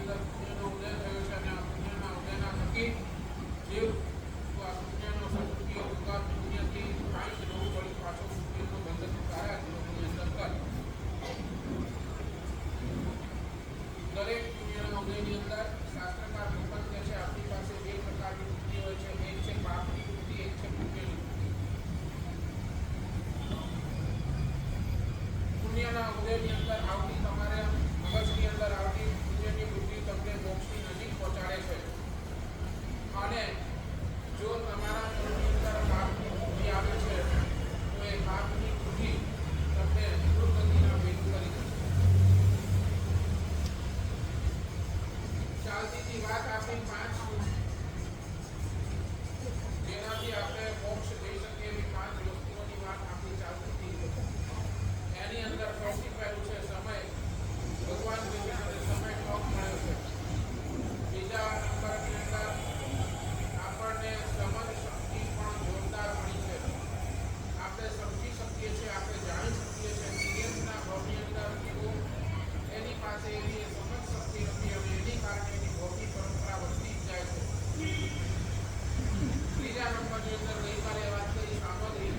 અંદર પુણ્યનો ઉદય થયો છે અને આ પુણ્યના ઉદયના થકી જીવ તો આ પુણ્યનો સદુપયોગ યોગા પુણ્યથી કાંઈ જ નવું વળી પાછો પુણ્યનો બંધન તારા જીવનની અંદર કર. દરેક પુણ્યના ઉદયની અંદર શાસ્ત્રકાર નિબંધ કહે છે આપણી પાસે બે પ્રકારની વૃત્તિ હોય છે, એક છે પાપની વૃત્તિ, એક છે પુણ્યની. પુણ્યના ઉદયની અંદર આવતી તમારે મગજની અંદર આવતી પુણ્યની વૃત્તિ તમને મોક્ષની નજીક પહોંચાડે છે અને જો તમારા મનની અંદર પાપની વૃત્તિ આવે છે તો એ પાપની વૃત્તિ તમને દુર્ગતિના ભેદ કરી દે. ચાલતી વાત આપણી 5 જેનાથી આપણે મોક્ષ જઈ શકીએ એવી 5 વસ્તુઓની વાત આપણી ચાલતી હતી. એની અંદર સૌથી પહેલું છે સમય. ભગવાન વિષ્ણુને સમય ટોક મળ્યો છે. બીજા નંબરની અંદર આપણને સમજ શક્તિ પણ જોરદાર મળી છે. આપણે સમજી શકીએ છીએ, આપણે જાણી શકીએ છીએ નિયમના ભાવની અંદર કેવું એની પાસે એવી સમજ શક્તિ હતી અને એની કારણે એની ભૌતિક પરંપરા વધતી જ જાય છે. ત્રીજા નંબરની અંદર ગઈકાલે વાત કરી સામગ્રી.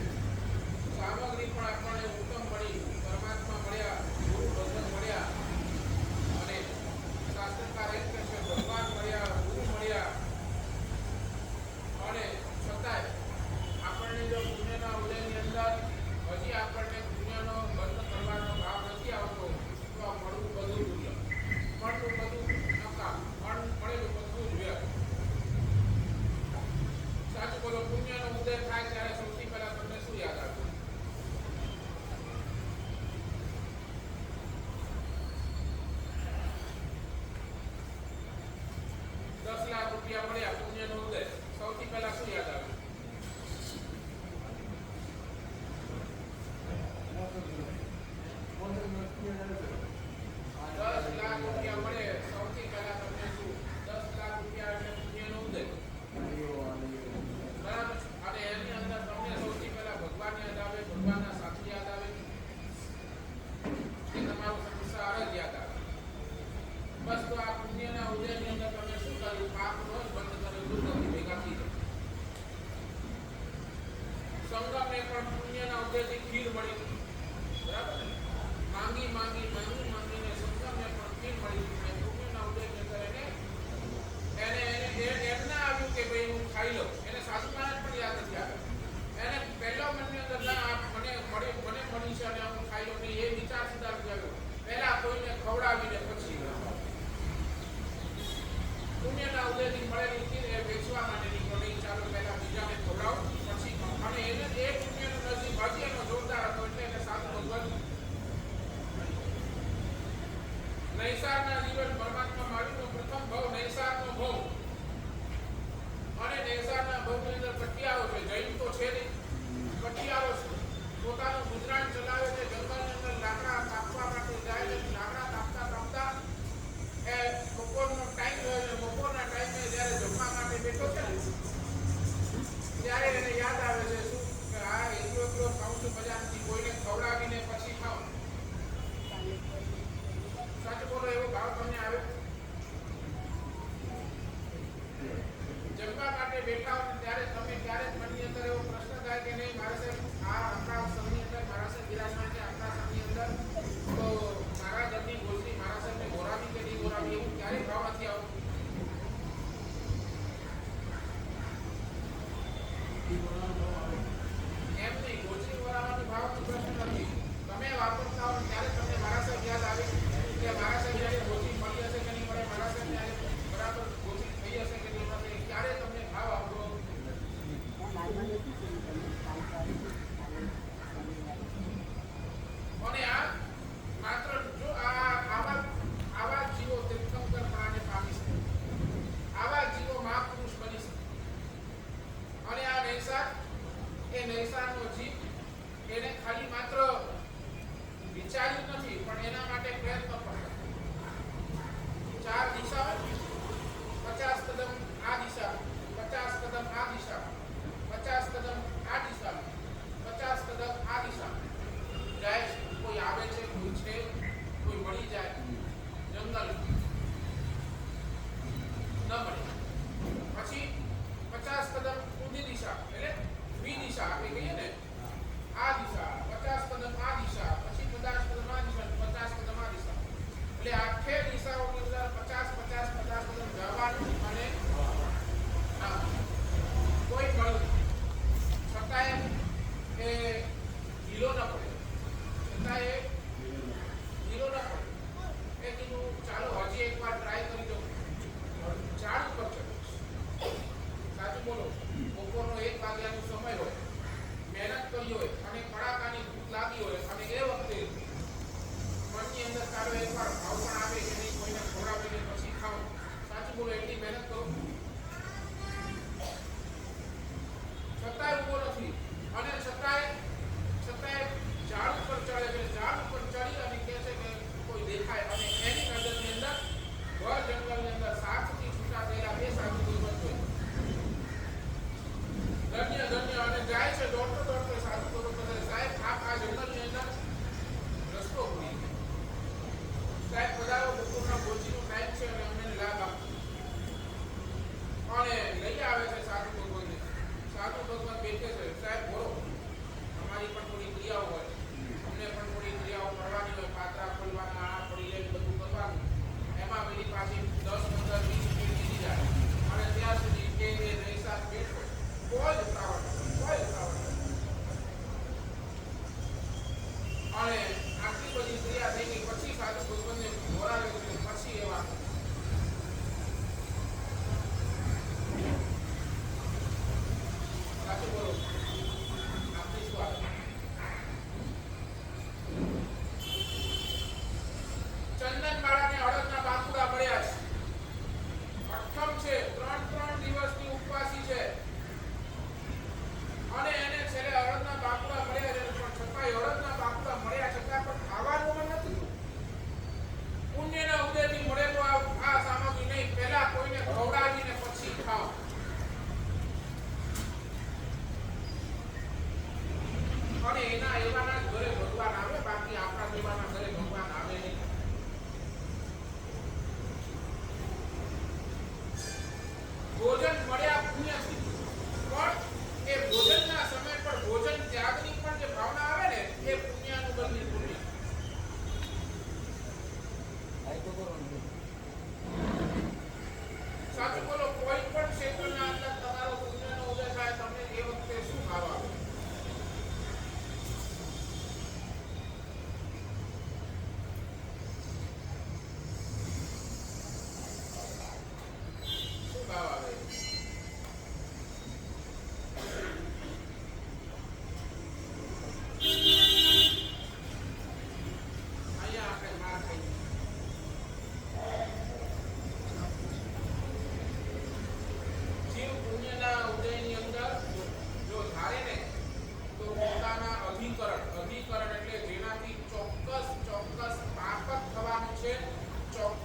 સામગ્રી પણ આપણને ઉત્તમ મળી, પરમાત્મા મળ્યા, ગુરુ ભગવાન મળ્યા અને શાસ્ત્રકાર એમ કહે છે ભગવાન મળ્યા, ગુરુ મળ્યા અને છતાંય આપણને જો પુણ્યના ઉદયની અંદર હજી આપણને પુણ્યનો બંધ કરવાનો ભાવ નથી આવતો તો આ મળવું બધું દુર્લભ, મળવું બધું નકામ, મળેલું બધું જ વ્યર્થ. સાચું બોલો, પુણ્યનો ઉદય થાય ત્યારે સૌથી પહેલા તમને શું યાદ આવે? 10 લાખ રૂપિયા મળ્યા, પુણ્યનો ઉદય, સૌથી પહેલા શું યાદ આવે? 10 લાખ રૂપિયા મળે સૌથી પહેલા તમને શું? 10 લાખ રૂપિયા એટલે પુણ્યનો ઉદય, બરાબર. અને એની અંદર તમને સૌથી પહેલા ભગવાન યાદ આવે, ભગવાનના સાધુ યાદ આવે કે તમારો સંસાર જ યાદ આવે. બસ તો આ પુણ્યના ઉદયની અંદર તમે શું કર્યું? પાપનો જ બંધ કર્યો, દુર્ગતિ ભેગા થઈ જાય. સંગમને પણ પુણ્યના ઉદયથી ખીર મળી, બરાબર. માંગી માંગીને સંગમને પણ ખીર મળી અને પુણ્યના ઉદયની અંદર એને એમ ના આવ્યું કે ભાઈ હું ખાઈ લઉં. એને સાધુ મહારાજ પણ યાદ નથી આવે. એને પહેલા મનની અંદર ના મને મળી છે અને હું ખાઈ લઉં નહીં, એ વિચાર સીધા આવ્યો. પહેલા કોઈને ખવડાવીને પછી પુણ્યના ઉદયથી મળેલી ખીર એ વેચવા માટે નીકળો નહીં, ચાલો પહેલા બીજાને ખવડાવો પછી ખાઓ. અને એને એ પુણ્યનું નસીબ હજી એનો જોરદાર હતો એટલે એને સાધુ ભગવાન નૈસારના જીવન પરમાત્મા મારીનો પ્રથમ ભાવ નૈસારનો ભાવ અને નૈસારના ભાવની અંદર કટિયારો છે. જૈન તો છે નહીં, કટિયારો છે. પોતાનું ગુજરાન ચલાવે છે, જંગલની અંદર લાકડા કાપવા માટે જાય છે. લાકડા કાપતા એ બપોરનો ટાઈમ હોય છે. બપોરના ટાઈમે જ્યારે જમવા માટે બેઠો છે ને ત્યારે એને યાદ આવે છે શું કે આ એટલો ખાઉં છું મજા નથી, કોઈને ખવડાવીને પછી ખાઉં. સાચું બોલો, એવો ભાવ તમને આવે? જમવા માટે બેઠા હો ત્યારે તમે ક્યારેક મનની અંદર એવો પ્રશ્ન થાય કે નહીં મારે સાહેબ આ આપણા સમયની અંદર મારા સાહેબ બિરાજમાન છે,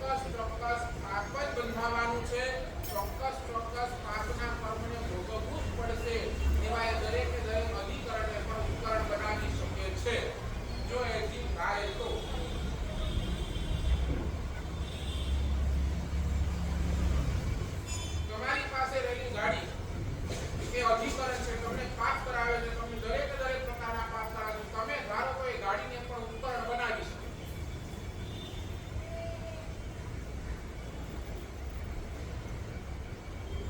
ચોક્કસ પાપ જ બંધાવાનું છે, ચોક્કસ પાપના કર્મને ભોગવવું જ પડશે એવા એ દરેકે દરેક અધિકરણને પણ ઉપકરણ બનાવી શકે છે જો એ જીવ થાય તો. તમારી પાસે રહેલી ગાડી એ અધિકરણ છે, તમને પાપ કરાવે છે, તમને દરેકે દરેક પ્રકારના પાપ કરાવે છે, તમે ધારો તો એ ગાડીને પણ ઉપકરણ બનાવી શકો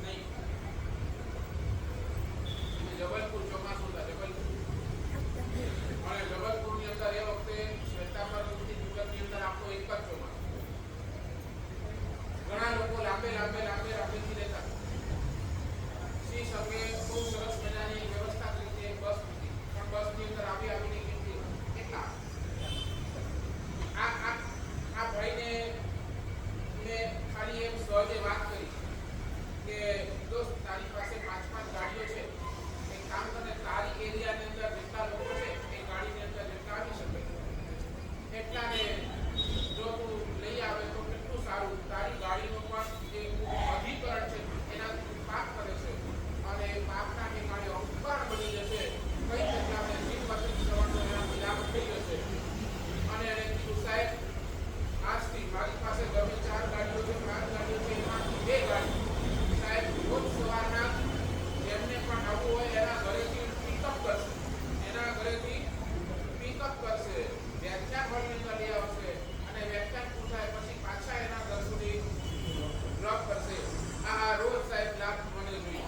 નહીં. જબલપુર ચોમાસું હતા, જબલપુર અને જબલપુરની અંદર એ વખતે શ્વેતાંબર મુક્તિ ગુજરાતની અંદર આખો એક જ ચોમાસું, ઘણા લોકો લાંબેથી રહેતા. શ્રી સંઘે બહુ સરસ મજાની વ્યવસ્થા કરી છે, બસ હતી પણ બસની અંદર આવીને કેટલા આ ભાઈને મેં ખાલી એમ સહજે વાત કરી કે દોસ્ત તારી પાસે 5 ગાડીઓ છે, એક કામ કરે તારી એરિયાની અંદર જેટલા લોકો છે એ ગાડીની અંદર જેટલા આવી શકે એટલાને જો તું લઈ આવે તો કેટલું સારું. તારી ગાડીનો પણ જે અધિકરણ છે એનાથી તું પાપ કરે છે અને પાપના ઠેકાણે ઉપકરણ બની જશે. કઈ રીતે આપણે જીવવંત શ્રવણનો એનાથી લાભ થઈ જશે. અને એને કીધું સાહેબ આજથી મારી પાસે ગમે 4 ગાડીઓ છે, 5 ગાડીઓ છે, એમાંથી 2 ગાડી સાહેબ રોજ સવારના જેમને પણ આવવું હોય એના ઘરેથી પિકઅપ કરશે, વ્યાખ્યાન હોલની અંદર લઈ આવશે અને વ્યાખ્યાન પૂરું થાય પછી પાછા એના ઘર સુધી ડ્રોપ કરશે. આ રોજ સાહેબ લાભ મને જોઈએ.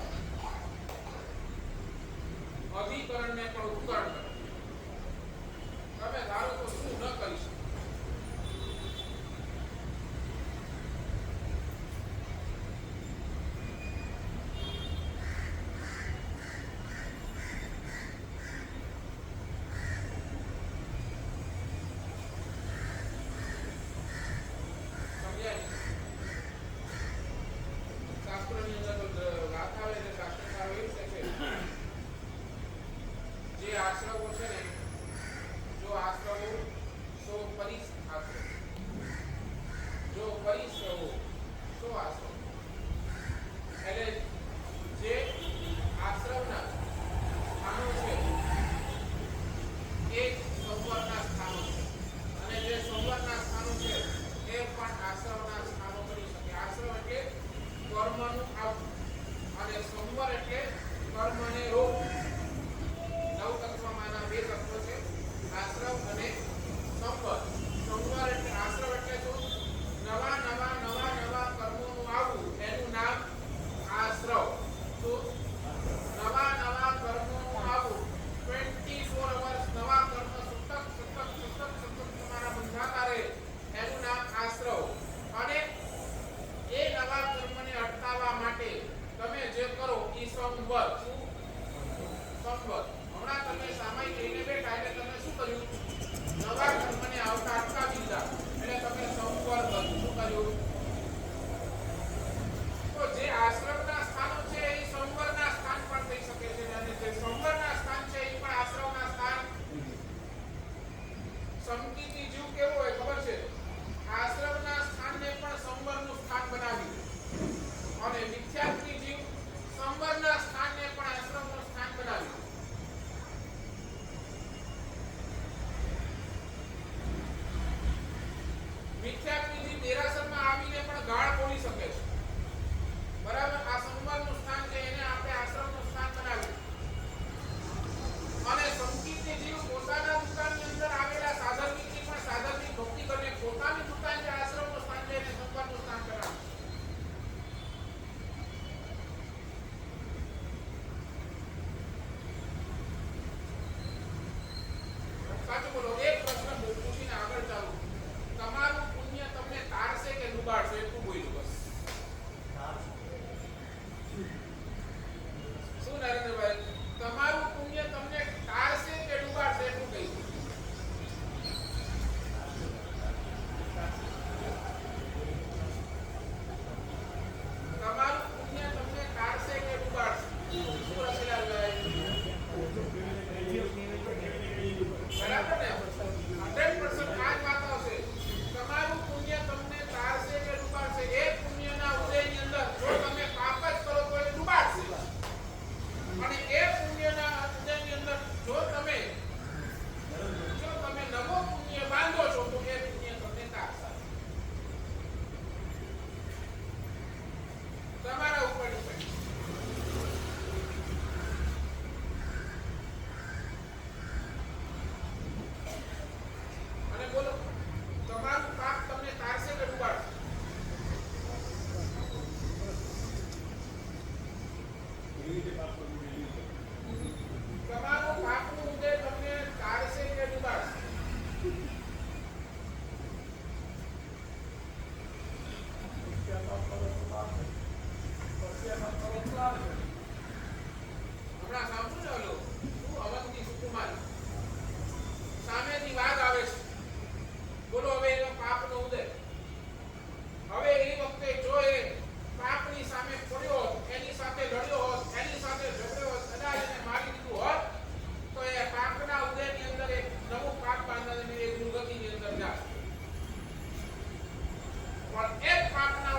અધિકરણને પણ ઉપકરણ કરો. તમે ધારો તો શું ન કરી શકો. શાસ્ત્રોની અંદર વાત આવે છે, શાસ્ત્રકારો એવું કહે છે જે આશ્રવો છે ને, જો આશ્રવો સો પરિશ્રવો, જો પરિશ્રવો સો આશ્રવો, એટલે જે આશ્રવના સ્થાનો છે એ સંવરના સ્થાનો છે અને જે સંવરના સ્થાનો છે એ પણ આશ્રવના સ્થાનો બની શકે. આશ્રવ એટલે કર્મનું આવું અને સંવર એટલે કર્મને રોકવું. 9 તત્વમાંના 2 તત્વો છે, આશ્રવ અને સંવર. સંવર એટલે આશ્રવ એટલે શું? નવા કર્મોનું આવવું એનું નામ આશ્રવ. તો નવા કર્મોનું આવવું 24 વર્ષ નવા કર્મ સતત તમારા બંધાતા રહે એનું નામ આશ્રવ. અને એ નવા કર્મને અટકાવવા માટે તમે જે કરો એ સંવર. સંવર હમણાં તમે સામાયિક લઈને બેઠા એટલે તમે શું કર્યું? નવા કર્મને આવતા અટકાવી દીધા એટલે તમે સંવર કર્યું. શું કર્યું? તો જે આશ્રમના સ્થાનો છે એ સંવરના સ્થાન પણ થઈ શકે છે અને જે સંવરના સ્થાન છે એ પણ આશ્રમના સ્થાન. સમકીતી જીવ કેવો હોય ખબર છે? આશ્રમના સ્થાનને પણ સંવરનું સ્થાન બનાવી અને મિથ્યાત્વી જીવ સંવરના સ્થાનને પણ આશ્રમનું સ્થાન બનાવી. મિથ્યાત્વી જીવ દેરાસરમાં આવીને પણ ગાળ બોલી શકે છે, બરાબર? આ સંવરનું સ્થાન છે એને આપણે આશ્રમનું સ્થાન બનાવ્યું. અને સંકીર્તી જીવ પોતાના દુકાનની અંદર આવેલા સાધર્મિકની પણ સાધર્મિક ભક્તિ કરીને પોતાની દુકાન જે આશ્રમનું સ્થાન છે એને સંવરનું સ્થાન બનાવ્યું. સાચું બોલો. એક પ્રશ્ન પૂછીને આગળ ચાલુ. તમારું પુણ્ય તમને તારશે કે ડૂબાડશે? એટલું બોલ્યું બસ. શું નરેન્દ્રભાઈ? તમારું પુણ્ય તમને તારશે કે ડૂબાડશે? એટલું કહ્યું. તમારું પુણ્ય તમને તારશે કે ડૂબાડશે? શું રસીલાલભાઈ? બરાબર ને? 100% આ જ વાત આવશે. તમારું પુણ્ય તમને તારશે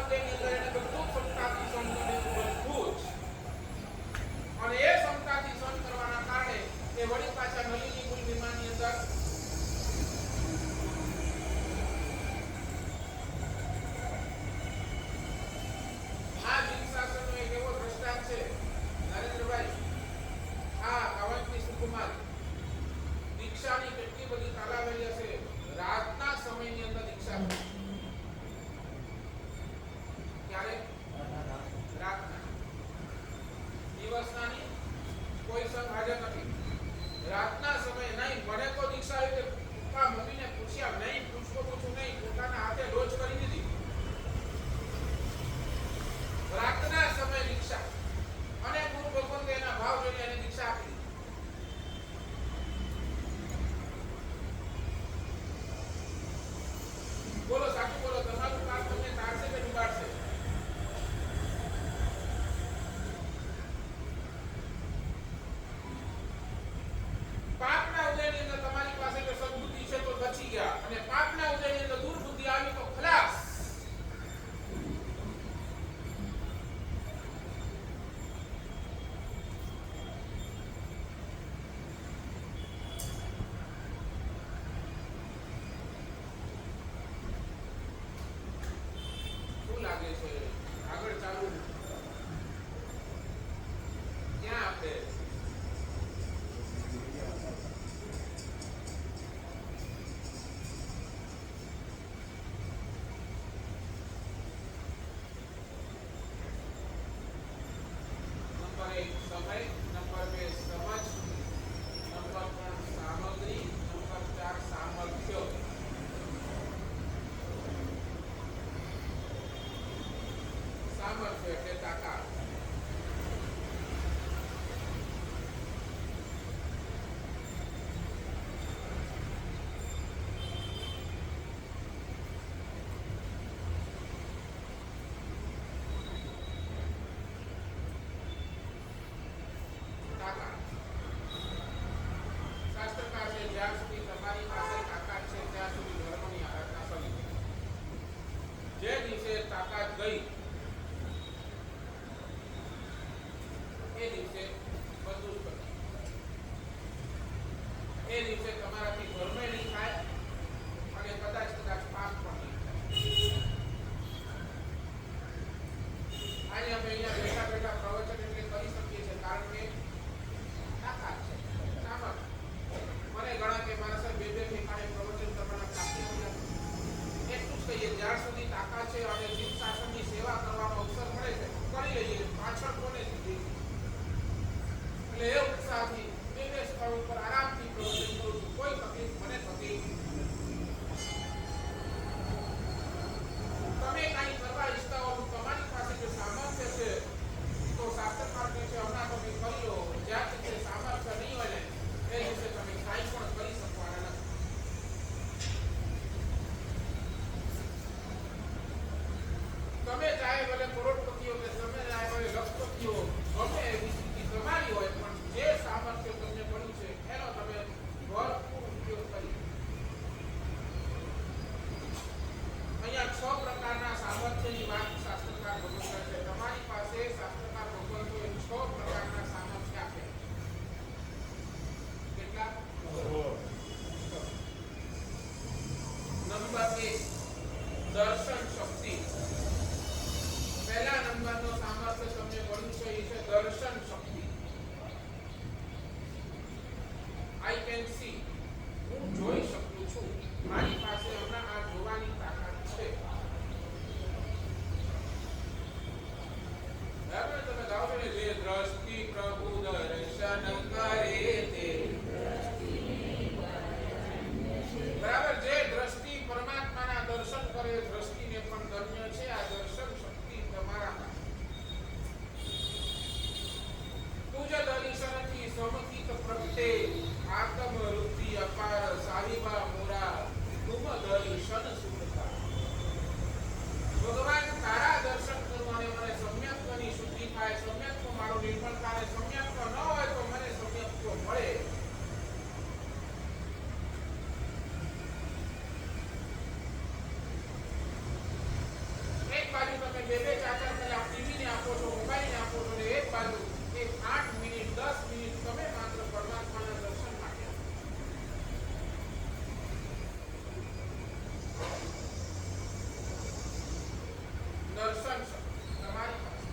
ઉદયની અંદર એને બધું ક્ષમતાથી સહન કર્યું, બધું જ. અને એ ક્ષમતાથી સહન કરવાના કારણે એ વળી પાછા નલિની મૂળ વિમાનની અંદર આ જીવશાસ્ત્રનો એક એવો દ્રષ્ટાંત છે નરેન્દ્રભાઈ, આ અવંતી સુકુમાર દીક્ષાની કેટલી બધી તાલાવેલી હશે. રાતના સમયની અંદર દીક્ષા કરી. ક્યારે? રાતના. દિવસના નહીં, કોઈ સંઘ હાજર નથી. રાતના સમયે નહીં. મને તો દીક્ષા આવી કે પપ્પા મમ્મીને પૂછ્યા નહીં, પૂછવું નહીં, પોતાના હાથે રોજ કરી દીધી. રાતના સમયે દીક્ષા અને ગુરુ ભગવંતે એના ભાવ જોઈને એને દીક્ષા આપી દીધી. બોલો સાચું બોલો, તમારું કામ તમને તારશે કે ડુબાડશે? પાપના ઉદયની અંદર તમારી પાસે જો સદબુદ્ધિ છે તો બચી ગયા, અને પાપના ઉદયની અંદર દુર્બુદ્ધિ આવી તો ખલાસ. શું લાગે છે આગળ ચાલુ ક્યાં આપણે નંબર 1 સમય, નંબર 2 સમજ, નંબર 3 સામગ્રી, નંબર 4 સામર્થ્ય. સામર્થ્ય એટલે તાકાત. શાસ્ત્રકાર છે જ્યાં સુધી તમારી પાસે તાકાત છે ત્યાં સુધી ધર્મની આરાધના કરી. જે દિવસે તાકાત ગઈ એ દિવસે બધું જ બને. એ દિવસે તમારાથી ધર્મ નહીં થાય અને કદાચ પાપ પણ નહીં થાય. આજે અમે અહીંયા બેઠા બેઠા પ્રવચન એટલે કરી શકીએ છીએ કારણ કે તાકાત છે, સામર્થ્ય. મને ઘણા કે મારા સર બે ઠેકાણે પ્રવચન કરવાના પ્રાપ્તિ નથી. એટલું જ કહીએ જ્યાં સુધી તાકાત છે અને જીવ શાસનની સેવા કરવાનો અવસર મળે છે કરી લઈએ. પાછળ કોને સુધી એટલે એ ઉત્સાહથી બે સ્થળ ઉપર આરામથી પ્રવચન કરું છું. કોઈ તકલીફ મને થતી તમે કાંઈ કરવા ઈચ્છતા હો તમારી પાસે જો સામર્થ્ય છે તો શાસ્ત્રકાર કહે છે હમણાં તમે કરી લો. જ્યાં સુધી સામર્થ્ય નહીં હોય ને એ દિવસે તમે કાંઈ પણ કરી શકવાના નથી. તમે ચાહે ભલે કરોડપતિઓ કે તમે ચાહે ભલે લખપતિઓ ગમે એવી સ્થિતિ તમારી હોય પણ જે દર્શન તમારી પાસે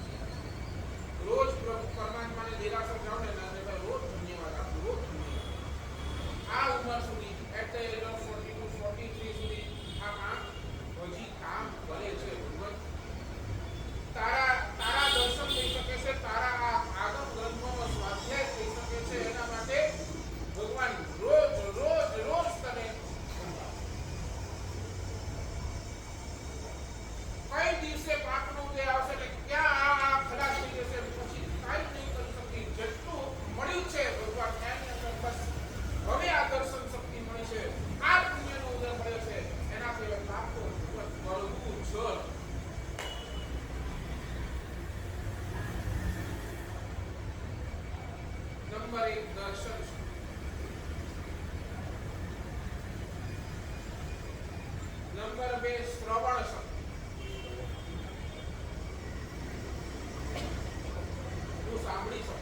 રોજ પ્રભુ પરમાત્માને દેરાસર જાઓ ને ભાઈ રોજ ધન્યવાદ આપો, રોજ ધન્યવાદ. આ ઉંમર સુધી એટ ધ એજ ઓફ 42 43 સુધી આ હજી કામ કરે છે ભગવાન. તારા દર્શન થઈ શકે છે, તારા આ આગમ ગ્રંથોનો સ્વાધ્યાય થઈ શકે છે. એના માટે ભગવાન રોજ રોજ રોજ તને કઈ દિવસે પાપનો ઉદય આવશે ને ક્યાં આ ખલાસ થઈ જશે પછી કાંઈ નહીં કરી શકતી. જેટલું મળ્યું છે ભગવાન એની અંદર બસ હવે આ દર્શન શક્તિ મળી છે, આ પુણ્યનો ઉદય મળ્યો છે, એનાથી પાપો કરવું જ. નંબર 1 દર્શન છે. નંબર 2 શ્રવણ છે. હું સાંભળી શકું,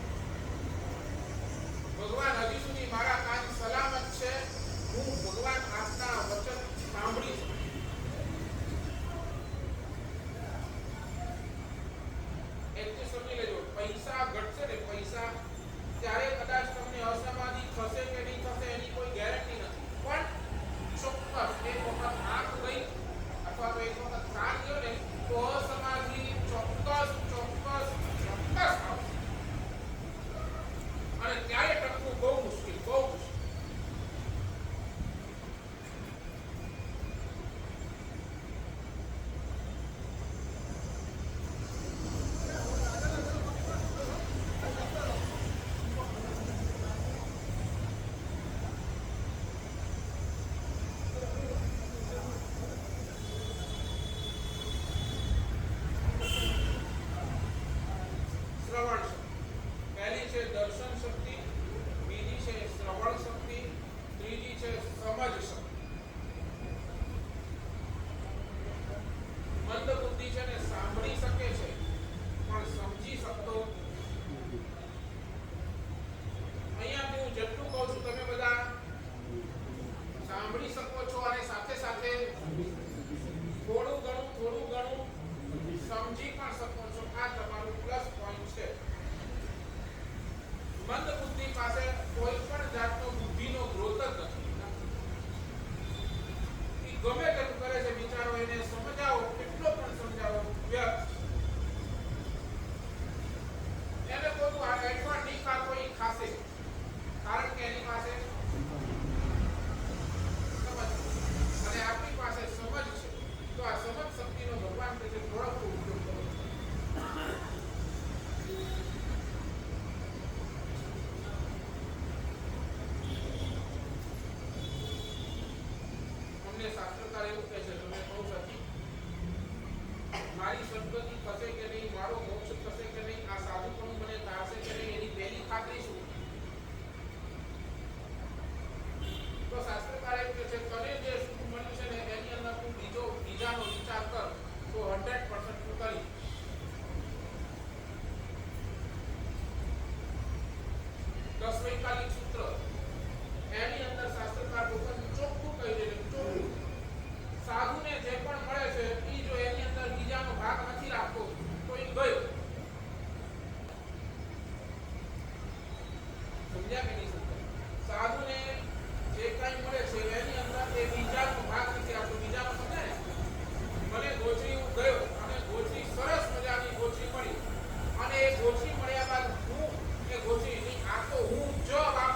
ભગવાન હજી સુધી મારા કાન સલામત છે, હું ભગવાન આપના વચન સાંભળી શકું. એટલે સમજી લેજો, પૈસા ઘટશે ને પૈસા ત્યારે કદાચ તમને અસમાધિ થશે કે નહીં થશે એની કોઈ ગેરંટી નથી, પણ ચોક્કસ એક વખત આંખ ગઈ અથવા તો એક વખત કાન ગયો ને તો અસમાધિ ચોક્કસ આવશે. અને ત્યારે ટકવું બહુ મુશ્કેલ, બહુ મુશ્કેલ. શ્રવણ શક્તિ પહેલી છે દર્શન શક્તિ, બીજી છે શ્રવણ શક્તિ, ત્રીજી છે સમજ શક્તિ. મંદ બુદ્ધિ છે ને સાંભળી શકે છે પણ સમજી શકતો. અહીંયા હું જેટલું કહું છું તમે બધા સાંભળી શકો છો અને સાથે સાથે થોડું ઘણું સમજી પણ શકો છો. આ તમારું પ્લસ પોઈન્ટ છે. મંદ બુદ્ધિ પાસે કોઈ પણ જાતનો બુદ્ધિનો ગ્રોથ જ નથી. એ ગમે તેમ કરે છે બિચારો, એને સમજાવો કેટલો પણ સમજાવો વ્યર્થ. એને કોઈ આ એડવાન્સ નહીં ખાતો એ ખાશે, કારણ કે એની પાસે સમજ અને આપણી પાસે સમજ છે. તો આ સમજ શક્તિનો ભગવાન કહે છે થોડોક ઉપયોગ કરો. અમને શાસ્ત્રકાર એવું કહે છે, તમે કહો સચી મારી સદગતિ થશે કે નહીં, મારો મોક્ષ થશે કે નહીં, આ સાધુપણું મને તારશે કે નહીં, એની પહેલી ખાતરી શું? તો શાસ્ત્રકાર એવું કહે છે તને જે સુખ મળ્યું છે ને એની અંદર તું બીજાનો વિચાર કર તો 100% તું કરી. દસ વૈકાલિક સૂત્ર એની અંદર શાસ્ત્રકાર ભગવાન ચોખ્ખું કહી દે છે, ચોખ્ખું સાધુને જે પણ મળે છે એ જો એની અંદર બીજાનો ભાગ નથી રાખતો તો એ ગયો. સમજ્યા કે નહીં સમજ્યા? સાધુને જે કઈ મળે છે એની અંદર એ બીજાનો ભાગ નથી રાખતો. બીજાનો સમજાય ને, મને ગોચરી હું ગયો અને ગોચરી સરસ મજાની ગોચરી મળી અને એ ગોચરી મળ્યા બાદ હું એ ગોચરી નહીં આ તો હું જવાબ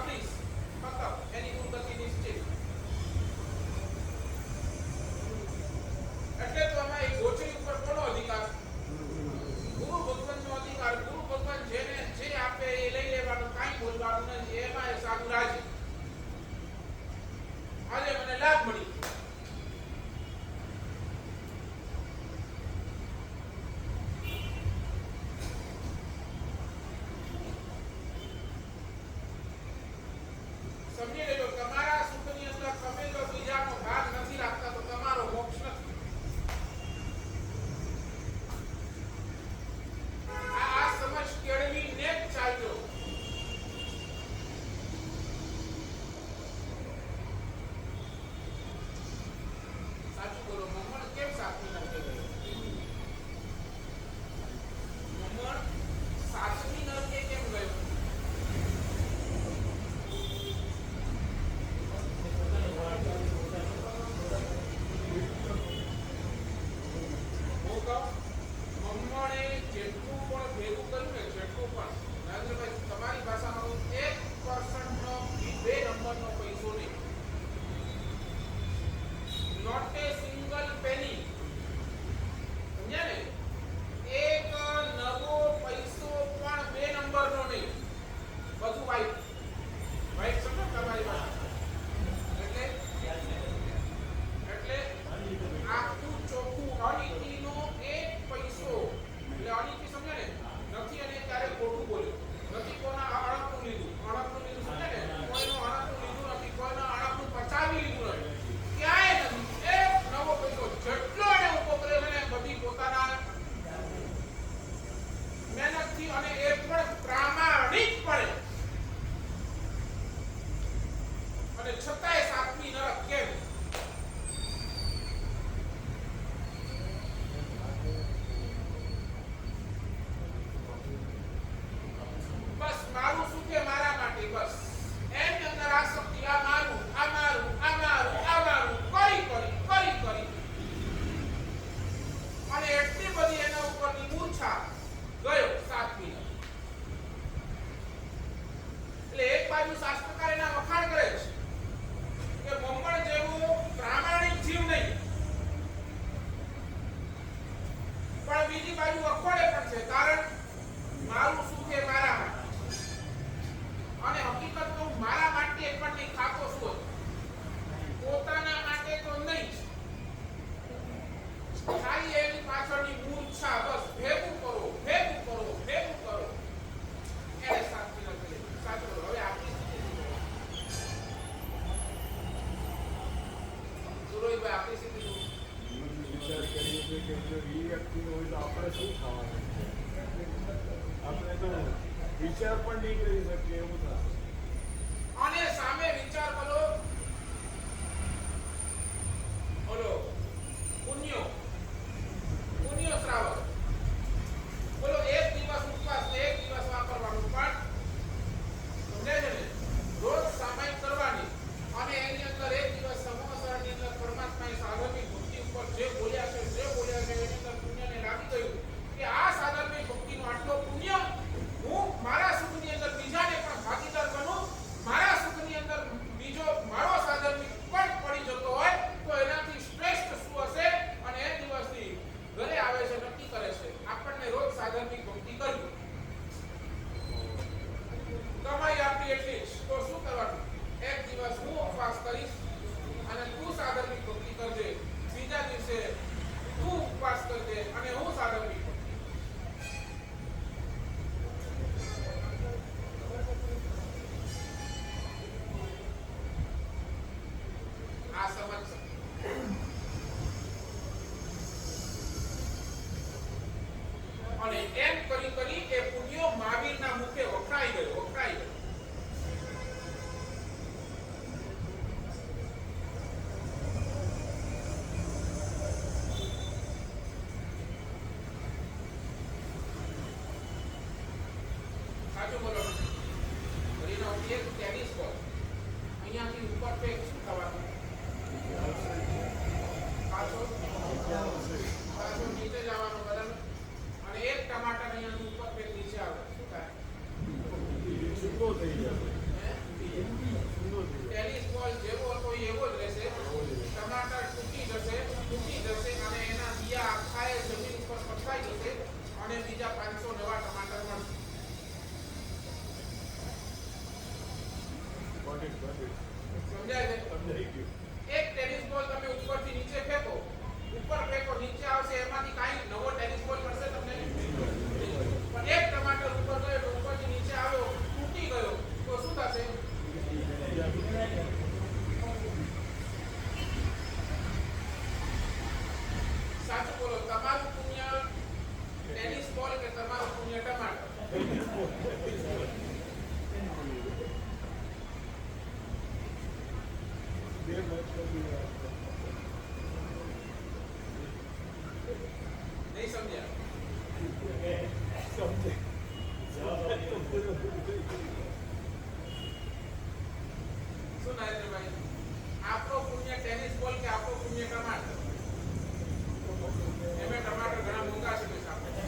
બીજી બાજુ અખોડે પણ છે. કારણ મારું સુખ એ મારા માટે, અને હકીકત તો મારા માટે પણ નહીં, ખાતો શું પોતાના માટે તો નહીં જ. ખાલી એની પાછળની મૂર્છા, બસ ભેગું કરો, ભેગું કરો, ભેગું કરો, એને શાંતિ ન કરે. સાચું. હવે આપણી સુરોઈભાઈ આપણી સ્થિતિ વિચાર કરીએ છીએ કે જો એ વ્યક્તિ હોય તો આપણે શું થવાનું છે? આપણે તો વિચાર પણ નહીં કરી શકીએ એવું થશે. અને સામે વિચાર કરો, બોલો પુણ્યો શ્રાવક, બોલો એક દિવસ ઉપવાસ ને એક દિવસ વાપરવાનું, પણ સમજાય છે ને? રોજ સામાયિક કરવાની, અને એની અંદર એક દિવસ સમોસાની અંદર પરમાત્માએ સાધનની ભક્તિ ઉપર જે બોલ્યા છે એની અંદર પુણ્યને લાગી ગયું કે આ સાધનની ભક્તિનો આટલો પુણ્ય, હું મારા સુખની અંદર બીજાને પણ ભાગીદાર બનું, મારા સુખની અંદર બીજો મારો સાધનની પણ પડી જતો હોય તો એનાથી શ્રેષ્ઠ શું હશે? અને એ દિવસથી ઘરે આવે છે, નક્કી કરે છે આપણને રોજ સાધનની ભક્તિ કરવી. કમાઈ આપણી એટલી જ, તો શું કરવાનું? એક દિવસ હું ઉપવાસ કરીશ અને તું સાધનની ભક્તિ કરજે, બીજા દિવસે તું ઉપવાસ કરજે અને હું સાધનની ભક્તિ. આ સમજ. અને એમ કરી કરી એ પુણ્યો મહાવીરના મુખે વખણાઈ ગયો. સાચું બોલો. હરીનો એક ટેનિસ બોલ અહીંયાથી ઉપર ફેંક, શું થવાનું? પાછો નીચે જવાનું, બરાબર? અને એક ટમાટર અહીંયાથી ઉપર ફેંક નીચે આવે, શું થાય? છૂટો થઈ જશે. ટેનિસ બોલ જેવો હતો એવો જ રહેશે. ટમાટર તૂટી જશે અને એના બિયા આખા જમીન ઉપર પથરાઈ જશે અને બીજા 500 નવા ટમાટર મળશે. સમજાય છે? એક ટેનિસ બોલ તમે ઉપરથી નીચે ફેંકો, નીચે આવશે, એમાંથી કાંઈ નવો ટેનિસ બોલ મળશે તમને? પણ એક ટમાટર ઉપર ગયો તો ઉપરથી નીચે આવ્યો, તૂટી ગયો, તો શું થશે? સાચું બોલો. તમારું પુણ્ય ટેનિસ બોલ કે તમારું પુણ્ય ટમાટર? નહીં સમજ્યા? શું નરેન્દ્રભાઈ, આપણો પુણ્ય ટેનિસ બોલ કે આપણો પુણ્ય ટમાટર? એમે ટમાટર ઘણા મોંઘા છે આપણે.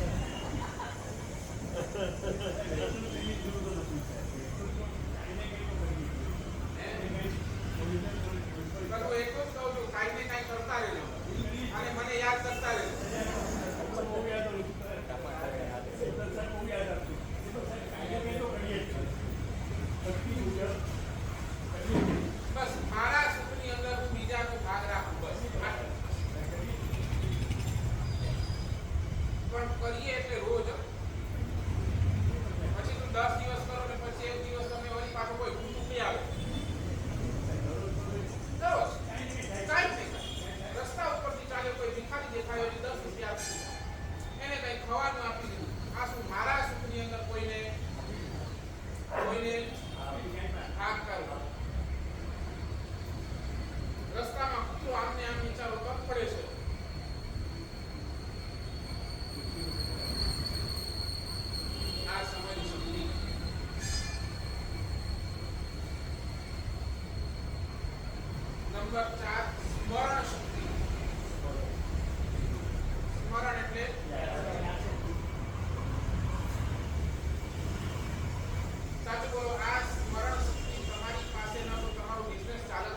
એક જ કહું છું, કાંઈ ને કાંઈ કરતા રહેજો અને મને યાદ કરતા રહેજો. બસ મારા સુખની અંદર હું બીજાનો ભાગ રાખું, બસ. પણ કરીએ એટલે રોજ. પછી તું 10 દિવસ કરો ને પછી એક દિવસ તમે વળી પાછો કોઈ ભૂતું નહીં આવે. દરરોજ કાંઈ નહીં. રસ્તા ઉપરથી ચાલે કોઈ ભિખારી દેખાય એટલે 10 રૂપિયા આપી, એને કંઈ ખાવાનું આપી દીધું. આ શું મારા સુખની અંદર કોઈને ભાગ કરવા. રસ્તામાં કૂતરો આમને આમ વિચારો કમ પડે છે. આ સમય સુધી નંબર 4 સ્મરણ શક્તિ. સ્મરણ એટલે સાચું બોલો. આ સ્મરણ શક્તિ તમારી પાસે ન તો તમારો બિઝનેસ ચાલે.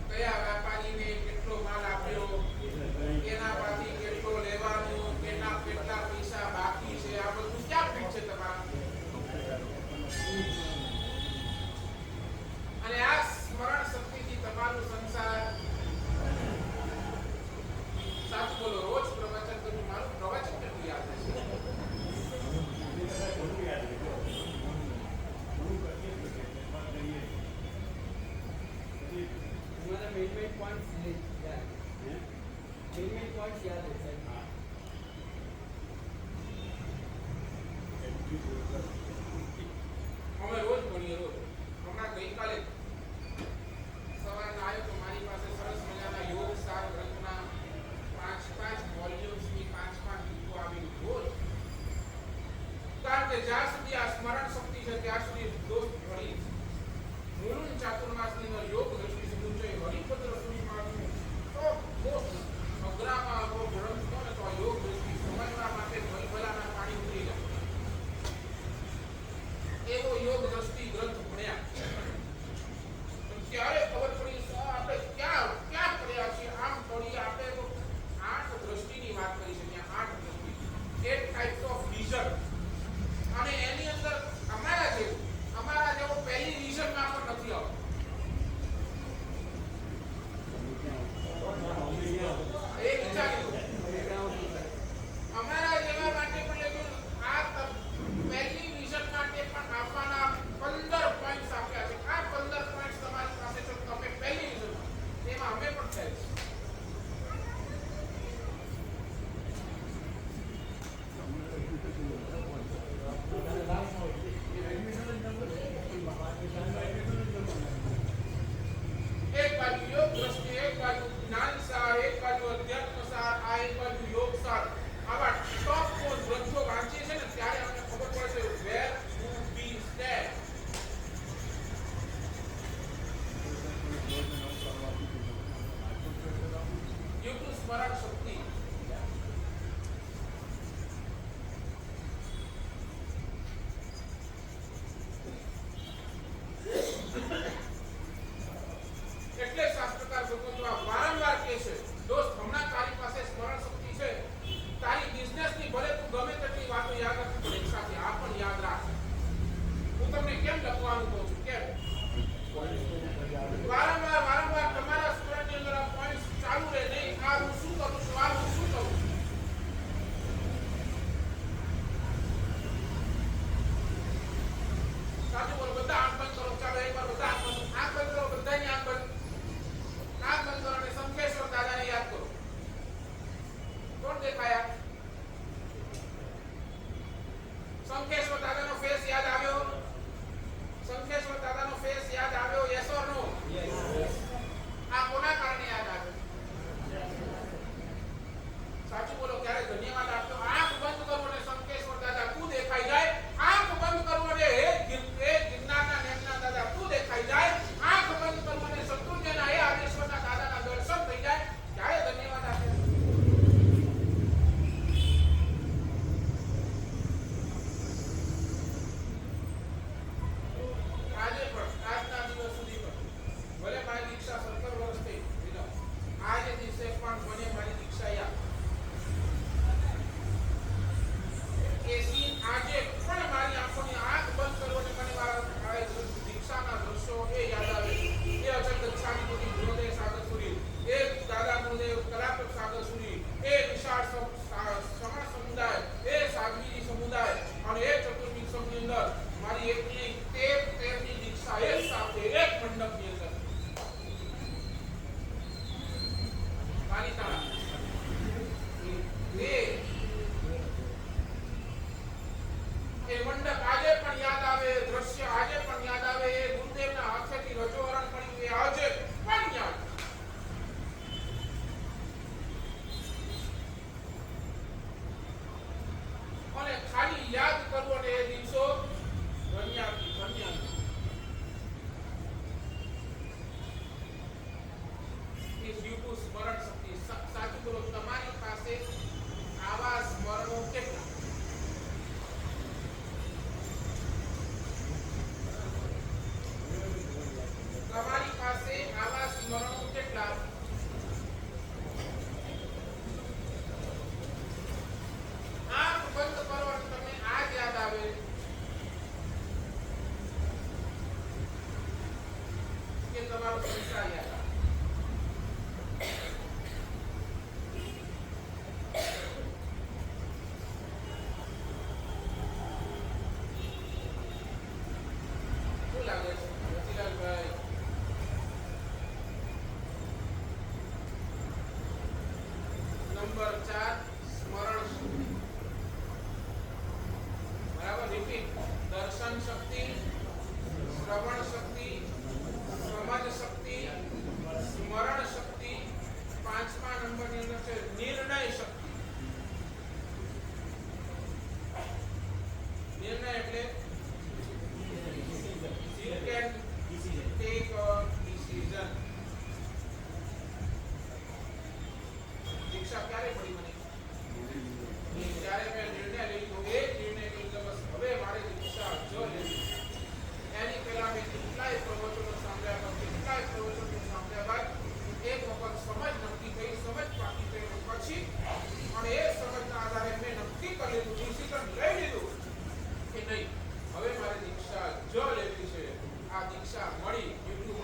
કયા વેપારીને કેટલો માલ આપ્યો, પોઈન્ટ યાદ છે સાહેબ. અમે રોજ ભણીએ રોજ. હમણાં ગઈકાલે સવારે આવ્યો તો મારી પાસે સરસ મજાના યોગ સાર ગ્રંથના 5 વોલ્યુમ્સની 5 બુકો આવી રોજ. કારણ કે જ્યાં સુધી આ સ્મરણ શક્તિ છે ત્યાં સુધી દોસ્ત ભણી મૂળ ચાતુર્માસની અંદર યોગ દ્રષ્ટિ સમુચય હરિપદ્ર સુરીમાનું તો મોસ્ટ અગ્રામાં આપણો ગ્રંથ હતો ને તો આ યોગ દ્રષ્ટિ સમજવા માટે ભલાના પાણી ઉતરી જાય એવો યોગ દ્રષ્ટિ ગ્રંથ ભણ્યા. ત્યારે ખબર પડી આપણે ક્યાં પડ્યા છીએ. આમ પડી આપણે તો 8 દ્રષ્ટિની વાત કરી છે. ત્યાં 8 દ્રષ્ટિ, 8 ટાઈપ્સ ઓફ વિઝન. અને એની અંદર અમારા જેવો પહેલી વિઝનમાં પણ નથી આવતો. એ વિચાર્યું અમારા જેવા માટે પણ લેવું આ પહેલી વિઝન માટે પણ આપવાના 15 પોઈન્ટ્સ આપ્યા છે. આ 15 પોઈન્ટ્સ તમારી પાસે છે. તમે પહેલી વિઝન એમાં અમે પણ થયેલ છે. એક બાજુ યોગ દ્રષ્ટિ, એક બાજુ જ્ઞાન સાર, એક બાજુ અધ્યાત્મ સાર, આ એક બાજુ યોગ સાર. આવા ટોપ ગ્રંથો વાંચીએ છે ને ત્યારે અમને ખબર પડે છે where to be stand. You to સ્મરણ શક્તિ. એટલે શાસ્ત્રકાર ભગવંતો આ વારંવાર કહે છે દોસ્ત હમણાં તારી પાસે સ્મરણ શક્તિ છે. તારી બિઝનેસની ભલે તું ગમે તેટલી વાતો યાદ રાખી પણ એક સાથે આ પણ યાદ રાખ. હું તમને કેમ લખવાનું કહું છું કેમ વારંવાર તમારા સ્મરણની અંદર આ પોઈન્ટ્સ ચાલુ રહે. નહીં આ હું શું કરું છું, આ હું શું કરું છું. સાચું બોલો. બધા આંખ બંધ કરો. ચાલો એકવાર બધા આંખ બંધ કરો. બધાની આંખ બંધ કરો અને શંખેશ્વર દાદાને યાદ કરો. કોણ દેખાયા? શંખેશ્વર દાદાનો ફેસ યાદ આવ્યો? શંખેશ્વર દાદાનો ફેસ યાદ આવ્યો? યસ ઓર નો? આ કોના કારણે યાદ આવ્યો? સાચું બોલો. ક્યારે ધન્યવાદ આપજો. આંખ બંધ કરો અને શંખેશ્વર દાદા તું દેખાઈ જાય. આંખ બંધ કરો અને હે ગિરનારના નેમના દાદા તું દેખાઈ જાય. આંખ બંધ કરો અને શત્રુંજયના હે આદેશ્વરના દાદાના દર્શન થઈ જાય. ક્યારે ધન્યવાદ આપ્યો? આજે પણ આજના દિવસ સુધી પણ ભલે મારી દીક્ષા 17 વર્ષ થઈ આજે દિવસે પણ મને મારી દીક્ષા યાદ. આજે પણ મારી આંખોની આંખ બંધ કરો અને મને મારા દીક્ષાના દ્રશ્યો એ યાદ આવે. એ અચલ ગચ્છામી કોટી ગુરુદેવ સાગર સુરી, એ દાદા ગુરુદેવ કલાપક સાગર સુરી, એ વિશાળ સમણ સમુદાય, એ સાગરીજી સમુદાય અને એ ચતુર્વિંશની અંદર મારી એકની 13ની દીક્ષા એક સાથે એક મંડપની અંદર પાલિતાણા એ મંડપ આજે પણ યાદ આવે. દ્રશ્ય આજે પણ યાદ આવે. એ ગુરુદેવના હાથેથી રજોહરણ પડ્યું એ આજે પણ યાદ. અને ખાલી યાદ કરવો ને એ દિવસો ધન્યાતી. ઇઝ ડ્યુ ટુ સ્મરણ શક્તિ. સાચું બોલો. તમારી પાસે આવા સ્મરણો કેટલા? તમારી પાસે આવા સ્મરણો કેટલા? આંખ બંધ કરો અને તમને આ જ યાદ આવે કે તમારો સંસાર યાદ આવે. શું લાગે છે રતિલાલભાઈ? નંબર દીક્ષા ક્યારે મળી મને? ત્યારે મેં નિર્ણય લઈ લીધો. એ નિર્ણય લઈ લીધો, બસ હવે મારે દીક્ષા જ લેવી. એની પહેલા મેં કેટલાય પ્રવચનો સાંભળ્યા, કેટલાય પ્રવચનો સાંભળ્યા બાદ એક વખત સમજ નક્કી થઈ, સમજ પાકી થઈ પછી અને એ સમજના આધારે મેં નક્કી કરી લીધું, ડિસિઝન લઈ લીધું કે નહીં, હવે મારે દીક્ષા જ લેવી છે. આ દીક્ષા મળી due to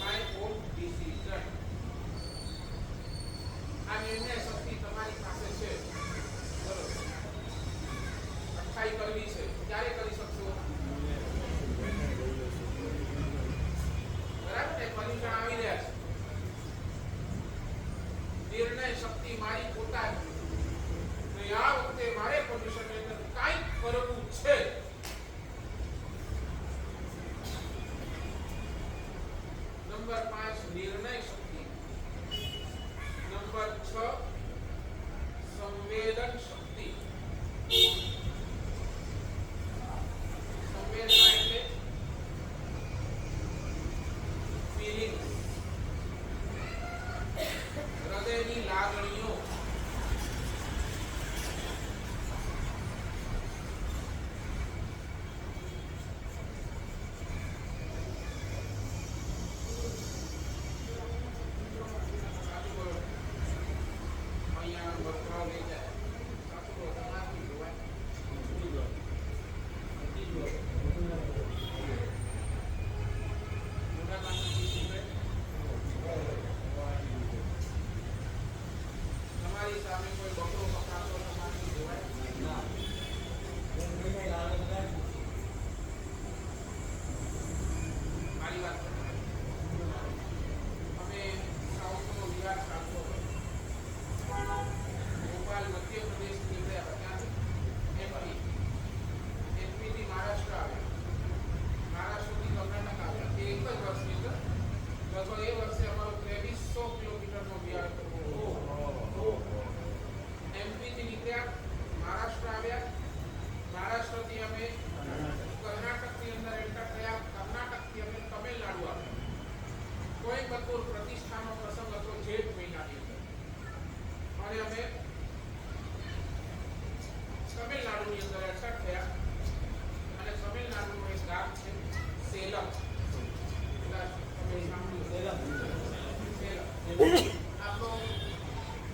my own decision. આ નિર્ણય શક્તિ તમારી પાસે છે. બરોબર, અઠ્ઠાઈ કરવી છે, ક્યારે કરી શકશો? બરાબર ને? પરીક્ષા આવી રહ્યા છે. નિર્ણય શક્તિ મારી પોતાની. આ વખતે મારે પોઝિશનની અંદર કાંઈક કરવું છે. નંબર 5 નિર્ણય શક્તિ. નંબર 6 સંવેદન શક્તિ. સંવેદના એટલે ફીલિંગ, હૃદયની લાગણીઓ. તમારી સામે કોઈ બકરો પકડાતો તમારી જોવાય? મારી વાત અમે સાઉથનો વિહાર ચાલતો ભોપાલ મધ્યપ્રદેશ નીકળ્યા, ત્યાંથી એમપીથી મહારાષ્ટ્ર આવ્યા, મહારાષ્ટ્રથી કર્ણાટક આવ્યા. એ એક જ વર્ષની અંદર લગભગ એ વર્ષે અમારો 2300 કિલોમીટરનો વિહાર હતો. એમપીથી નીકળ્યા, મહારાષ્ટ્ર આવ્યા, મહારાષ્ટ્રથી અમે કર્ણાટકની અંદર એન્ટર થયા, કર્ણાટકથી અમે તમિલનાડુ આવ્યા. કોઈમ્બતુર પ્રતિષ્ઠાનો પ્રસંગ હતો જેઠ મહિનાની અંદર અને અમે તમિલનાડુની અંદર એન્ટર થયા અને તમિલનાડુનું એક ગામ છે સેલમ. તમે સાંભળ્યું? સેલમ. આપણો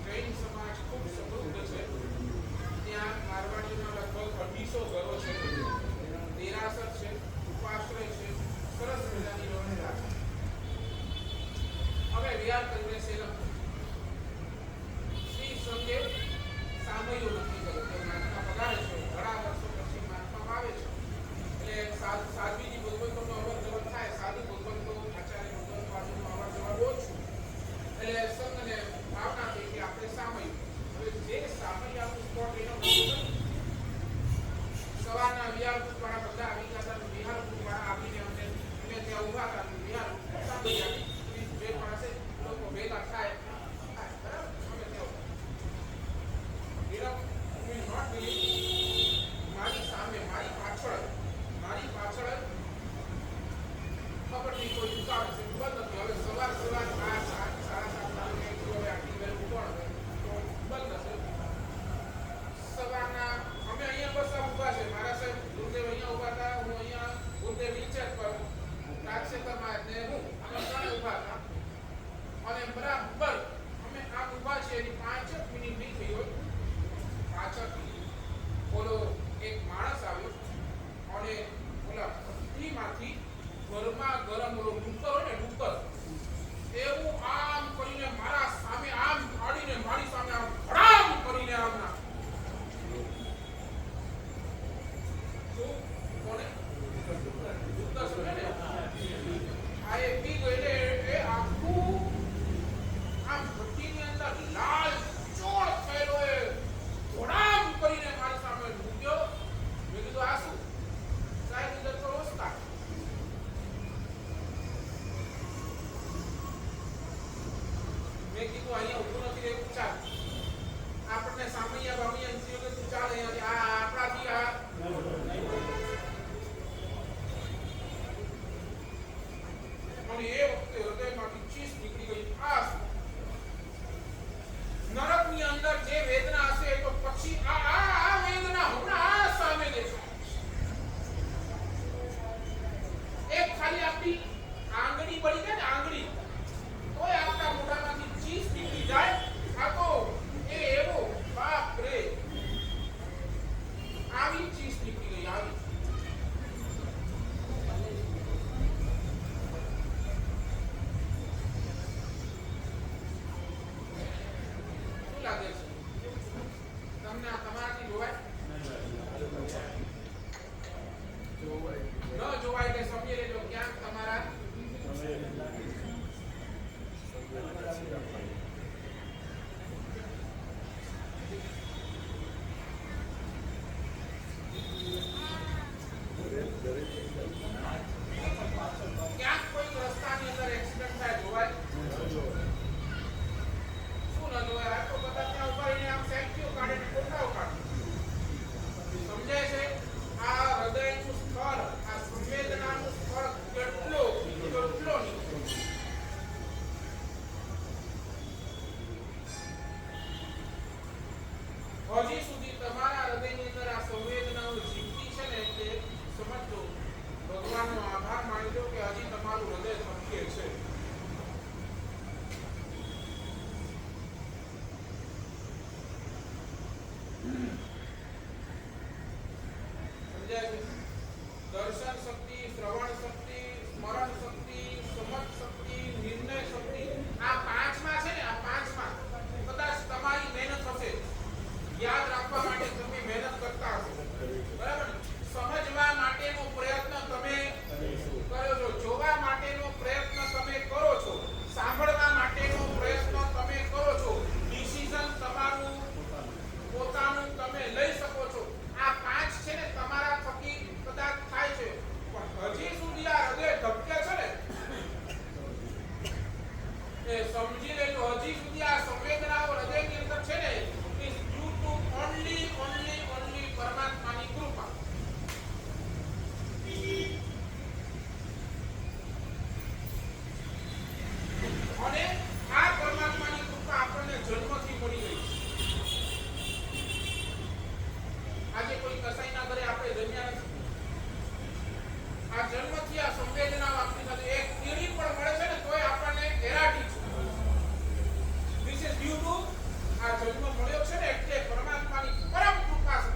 જૈન સમાજ ખૂબ સમૃદ્ધ છે. ત્યાં મારવાડીના લગભગ 250 ઘરો છે, દેરાસર છે, ઉપાશ્રય છે, સરસ મજાની વ્યવસ્થા છે. હવે વિહાર કરીને સેલમ શ્રી સંગે સામયું નક્કી કર્યું કે મહાત્મા પધારે છે, ઘણા વર્ષો પછી મહાત્મા આવે છે, એટલે સાધ્વીજી ભગવંતોનો અવર જવર થાય. સાધુ ભગવંતો, આચાર્ય ભગવંતો આજુનો અવર જવર ઓછું, એટલે સંઘને ભાવના થઈ કે આપણે સામયું. હવે જે સામયાનું સ્પોટ એનો સવારના વિહાર વાળા બધા આવી ગયા હતા. વિહાર વાળા આવીને અમને ત્યાં ઉભા હતા. વિહાર સામયાની જે પાસે લોકો ભેગા થાય, બરાબર, અમે ત્યાં મારી સામે, મારી પાછળ ખબર નહીં કોઈ દુકાન છે, બંધ નથી. હવે સવાર 7:30 વાગે હવે આટલી વહેલું કોણ તો બંધ હશે. સવારના અમે અહીંયા બસ ઊભા છે. મારા સાહેબ ગુરુદેવ અહીંયા ઊભા હતા, હું અહીંયા ગુરુદેવ વિચાર પર રાજશેખરમાં ને હું અમે ત્રણે ઊભા હતા અને બરાબર અમે આમ ઊભા છે એની 5 મિનિટ નહીં થઈ હોય પાછળથી બોલો એક માણસ આવ્યો અને બોલા ભઠ્ઠીમાંથી ગરમા ગરમ ઓલો ડુક્કર હોય ને, ડુક્કર એવું આમ કરીને મારા સામે આમ આડીને મારી સામે આમ ધડામ કરીને આમ ના કોને ડુક્કર સમજે ને આ એ બી ગયેલે એ આખું આમ ભઠ્ઠીની અંદર લાલ ચોળ થયેલો એ ધડામ કરીને મારી સામે મૂક્યો. મેં કીધું આ શું સાહેબ? અંદર તો રોજતા મેં કીધું અહીંયા ઊભું નથી રહેવું, ચાલ આપણને સામૈયા બામૈયા થયું કે તું ચાલ અહીંયા આ આપણાથી આ અને એ વખતે હૃદયમાંથી ચીસ નીકળી ગઈ. આ કાળજી રાખવાની. દરેક ક્યાંક કોઈ રસ્તાની અંદર એક્સિડન્ટ થાય જોવાય શું ન જોવાય? આ તો બધા ત્યાં ઉભા રહીને આમ સેલ્ફીઓ કાઢે ને ફોટાઓ કાઢે. સમજાય છે? આ હૃદયનું સ્થળ, આ સંવેદનાનું સ્થળ કેટલો નીચું. હજી સુધી તમારા હૃદયની અંદર આ સંવેદનાઓ જીવતી છે ને એટલે સમજો, ભગવાનનો આભાર માનજો કે હજી તમારું હૃદય ધબકે છે. સમજાય છે? દર્શન શક્તિ, શ્રવણ શક્તિ, સ્મરણ શક્તિ, સમજ શક્તિ, નિર્ણય શક્તિ, આ પાંચમાં છે ને, આ પાંચમાં કદાચ તમારી મહેનત હશે, યાદ રાખવા માટે તમે મહેનત કરતા હશો, બરાબર ને? સમજવા માટેનો પ્રયત્ન તમે કરો છો, જોવા માટેનો પ્રયત્ન તમે કરો છો, સાંભળવા માટેનો પ્રયત્ન તમે કરો છો, ડિસિઝન તમારું પોતાનું તમે લઈ શકો છો. આ પાંચ છે ને તમારા થકી કદાચ થાય છે, પણ હજી સુધી આ હૃદય ધબકે છે ને એ સમજી લેજો. હજી સુધી આ સંવેદનાઓ હૃદયની અંદર છે ને, ઇઝ ડ્યુ ટુ ઓન્લી પરમાત્માની કૃપા. અને આ પરમાત્માની કૃપા આપણને જન્મથી મળી ગઈ છે. આજે કોઈ કસાઈના ઘરે આપણે જન્મ્યા નથી, આ જન્મથી આ સંવેદનાઓ આપણી સાથે એક કીડી પણ મળે છે ને તોય આપણને એરાટી છે. ધીસ ઇઝ ડ્યુ ટુ આ જન્મ મળ્યો છે ને એટલે પરમાત્માની પરમ કૃપા છે.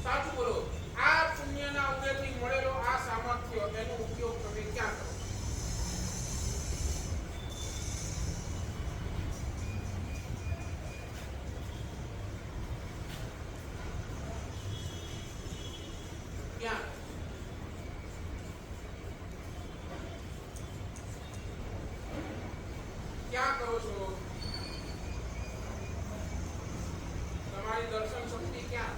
સાચું બોલો, આ પુણ્યના ઉદયથી મળેલો આ સામર્થ્ય, એનો ઉપયોગ તમે ક્યાં કરો? ક્યાં? ક્યાં કરો છો? તમારી દર્શન શક્તિ ક્યાં?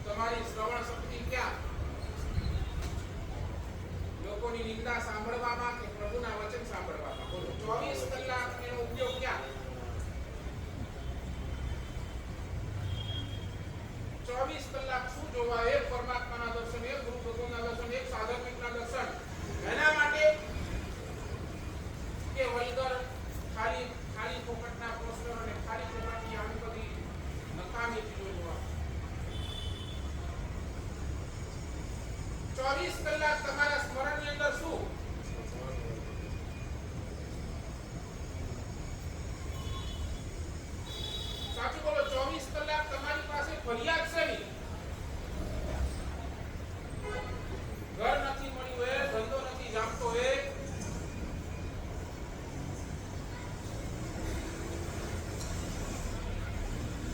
તમારી શ્રવણ શક્તિ ક્યાં? લોકોની નિંદા સાંભળવામાં કે પ્રભુના વચન સાંભળવામાં? બોલો, 24 કલાક એનો ઉપયોગ ક્યાં? 24 કલાક શું જોવા? એક પરમાત્માના દર્શન, એક ગુરુ ભગવાનના દર્શન, એક સાધકના દર્શન. એના માટે કે વલ્ગર ખાલી પોપટના પોસ્ટર અને ખાલી પોપટની આવી બધી નકામી ચીજો જોવા. 24 કલાક તમારા સ્મરણની અંદર શું? સાચું બોલો, 24 કલાક તમારી પાસે ફરિયાદ છે નહીં. ઘર નથી મળ્યું હોય, ધંધો નથી જામતો હોય,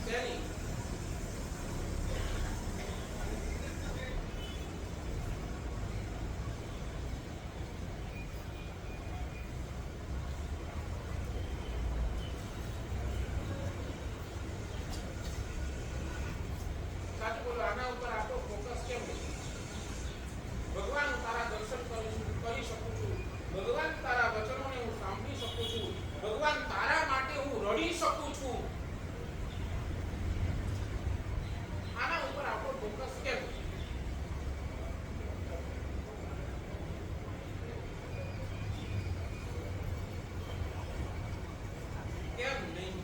શેની? સાચું બોલો, આના ઉપર આપણો ફોકસ કેમ નહીં? ભગવાન, હું તારા દર્શન કરી શકું છું, ભગવાન તારા વચનોને હું સાંભળી શકું છું, ભગવાન તારા માટે હું રડી શકું છું. આના ઉપર આપણો ફોકસ કેમ? કેમ નહીં?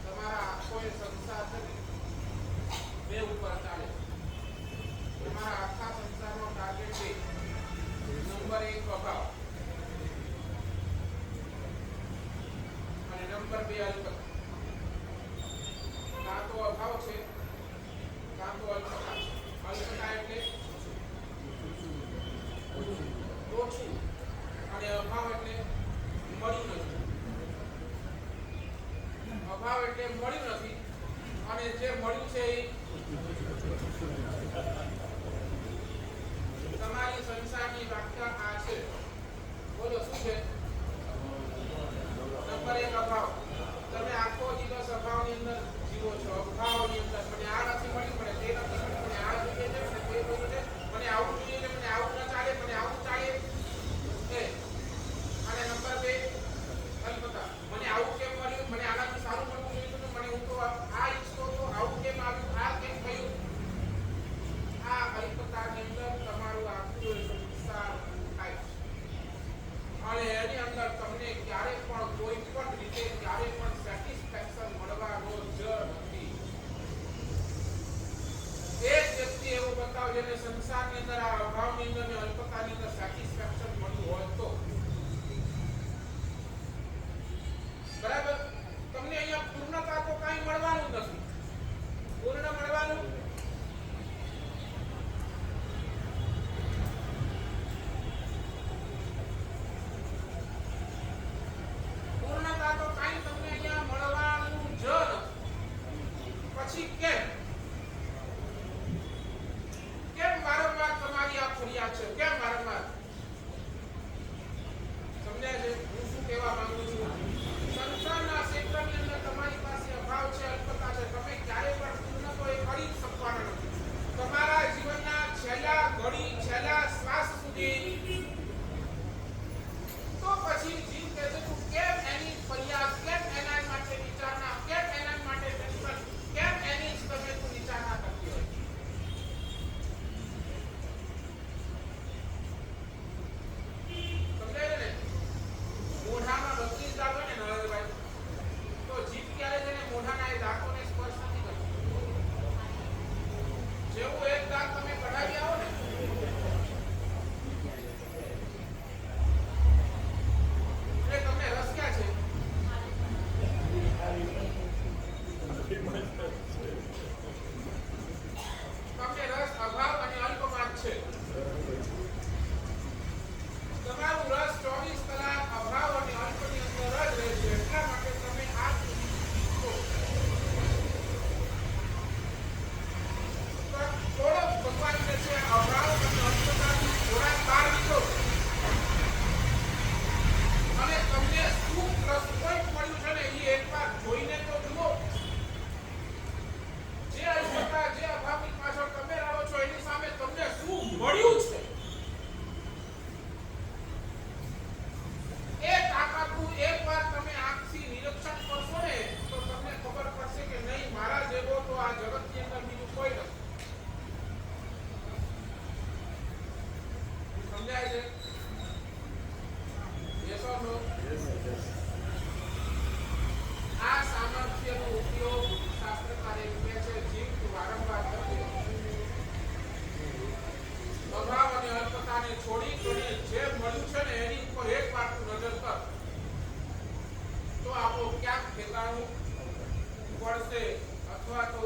તમારા આખોએ સંસાર છે ને બે ઉપર ચાલે. તમારા આખા સંસારનો ટાર્ગેટ છે નંબર 1 અભાવ અને નંબર 2 અલ્પતા. કાં તો અભાવ છે તમારી સંસારની વ્યાખ્યા આ છે. બોલો શું છે? નંબર 1 અભાવ. તમે આખો દિવસ અભાવની અંદર જીવો છો. અભાવની અંદર મને આ નથી મળ્યું, મને તે નથી મળ્યું, મને આ જોઈએ છે, મને તે જોઈએ છે, મને આવું જોઈએ છે, મને આવું ન ચાલે, મને આવું ચાલે. અને નંબર 2 અલ્પતા. મને આવું કેમ મળ્યું, મને આનાથી સારું મળવું જોઈએ હતું, મને હું તો આ ઈચ્છતો હતો, આવું કેમ આવ્યું, આ કેમ થયું. આ અલ્પતાની અંદર તમારું આખું સંસાર થાય છે. અને એની અંદર તમને ક્યારે પણ કોઈ પણ રીતે ક્યારે પણ સેટિસ્ફેક્શન મળવાનો જ નથી. એક વ્યક્તિ એવું બતાવ જેને સંસારની અંદર આ અભાવની અંદર ને અલ્પતાની અંદર સેટિસ્ફેક્શન મળ્યું હોય તો બરાબર. તમને અહીંયા પૂર્ણતા તો કાંઈ મળવાનું નથી. પૂર્ણ મળવાનું પૂર્ણતા તો કાંઈ તમને અહીંયા મળવાનું જ નથી. પછી કેમ વારંવાર તમારી આ ફરિયાદ છે? કેમ વારંવાર? સમજાય છે હું શું કહેવા માંગુ છું? સંસારના ક્ષેત્રની અંદર તમારી પાસે અભાવ છે, અલ્પતા છે. તમે ક્યારે પણ પૂર્ણ તો એ કરી જ શકવાના નથી. તમારા જીવનના છેલ્લા ઘડી, છેલ્લા શ્વાસ સુધી તો પછી જીવ કહે છે તું કેમ એની ફરિયાદ, કેમ એના માટે વિચારના, કેમ એના માટે ટેન્શન, કેમ એની જ તમે તું વિચારના કરતી હોય. સમજાય ને? મોઢામાં 32 દાંત હોય ને નરેશભાઈ, તો જીભ ક્યારે છે ને મોઢાના એ દાંતોને સ્પર્શ નથી કરતી. જેવું એક દાંત તમે કઢાવી આવો ને એટલે તમને રસ ક્યાં છે? તમને રસ અભાવ અને અલ્પમાં જ છે. તમારું રસ 24 કલાક અભાવ અને અલ્પની અંદર જ રહે છે. એટલા માટે તમે આ થોડો ભગવાન કહે છે અભાવ અને અલ્પતાથી થોડા બહાર નીકળો અને તમને શું પ્લસ પોઈન્ટ મળ્યું છે ને એ એકવાર જોઈને તો જુઓ. જે અલ્પતા, જે અભાવની પાછળ તમે રહો છો એની સામે તમને શું મળ્યું છે એ તાકાતનું એકવાર તમે આંખથી નિરીક્ષણ કરશો ને તો તમને ખબર પડશે કે નહીં મારા જેવો તો આ જગતની અંદર બીજું કોઈ નથી. સમજાય છે? Yes or no? આ સામર્થ્યનો ઉપયોગ શાસ્ત્રકાર એમ કહે છે જીવ વારંવાર કરે. અભાવ અને અલ્પતાને છોડી અને જે મળ્યું છે ને એની ઉપર એક વાર તું નજર કર તો આપણું ક્યાંક ઠેકાણું પડશે અથવા તો